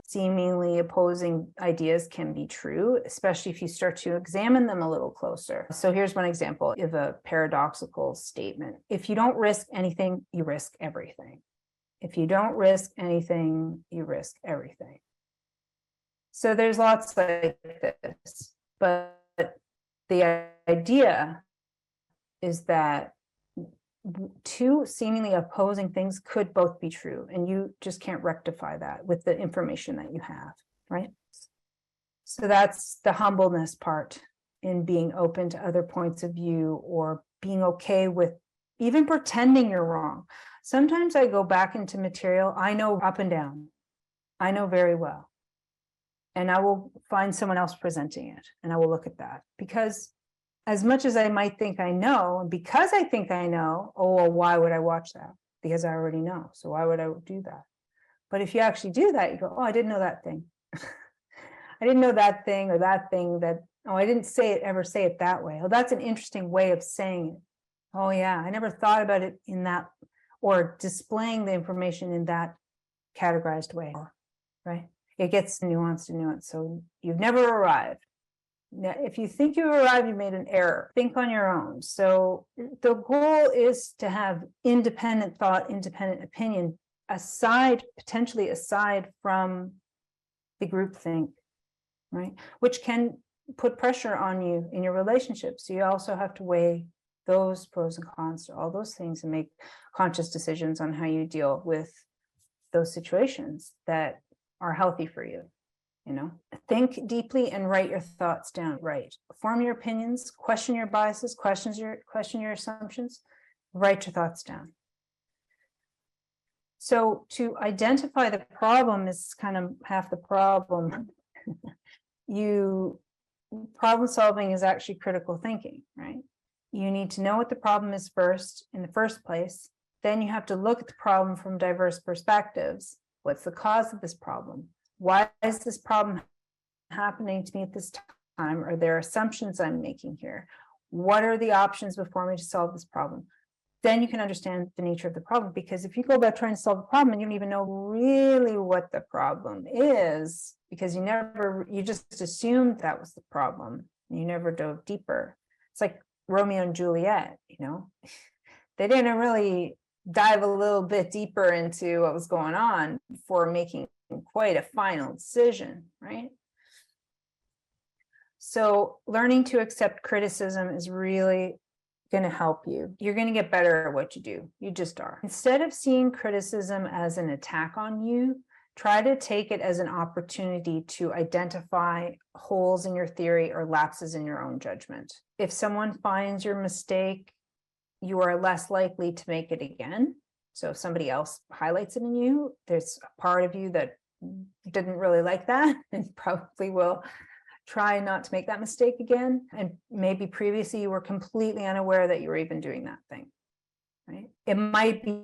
seemingly opposing ideas can be true, especially if you start to examine them a little closer. So here's one example of a paradoxical statement. If you don't risk anything, you risk everything. If you don't risk anything, you risk everything. So there's lots like this, but the idea is that two seemingly opposing things could both be true, and you just can't rectify that with the information that you have, right? So that's the humbleness part in being open to other points of view, or being okay with even pretending you're wrong. Sometimes I go back into material I know up and down, I know very well, and I will find someone else presenting it, and I will look at that, because as much as I might think I know, and because I think I know, oh, well, why would I watch that? Because I already know. So why would I do that? But if you actually do that, you go, oh, I didn't know that thing. I didn't know that thing, or that thing that, oh, I didn't ever say it that way. Oh, that's an interesting way of saying it. Oh, yeah, I never thought about it in that, or displaying the information in that categorized way, right? It gets nuanced and nuanced. So you've never arrived. Now, if you think you've arrived, you made an error. Think on your own. So the goal is to have independent thought, independent opinion, potentially aside from the groupthink, right? Which can put pressure on you in your relationships. So you also have to weigh those pros and cons to all those things and make conscious decisions on how you deal with those situations that are healthy for you. Think deeply and write your thoughts down. Right. Form your opinions, question your biases, question your assumptions, write your thoughts down. So to identify the problem is kind of half the problem. Problem solving is actually critical thinking, right? You need to know what the problem is first, in the first place. Then you have to look at the problem from diverse perspectives. What's the cause of this problem? Why is this problem happening to me at this time? Are there assumptions I'm making here? What are the options before me to solve this problem? Then you can understand the nature of the problem, because if you go about trying to solve a problem and you don't even know really what the problem is, because you just assumed that was the problem, you never dove deeper. It's like Romeo and Juliet, they didn't really dive a little bit deeper into what was going on before making quite a final decision, right? So learning to accept criticism is really going to help you. You're going to get better at what you do. You just are. Instead of seeing criticism as an attack on you, try to take it as an opportunity to identify holes in your theory or lapses in your own judgment. If someone finds your mistake, you are less likely to make it again. So if somebody else highlights it in you, there's a part of you that didn't really like that and probably will try not to make that mistake again. And maybe previously you were completely unaware that you were even doing that thing, right? It might be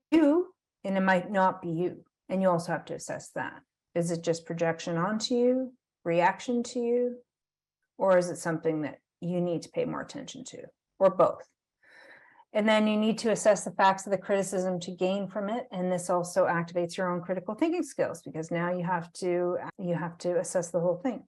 you and it might not be you. And you also have to assess that. Is it just projection onto you, reaction to you, or is it something that you need to pay more attention to, or both? And then you need to assess the facts of the criticism to gain from it. And this also activates your own critical thinking skills, because now you have to assess the whole thing.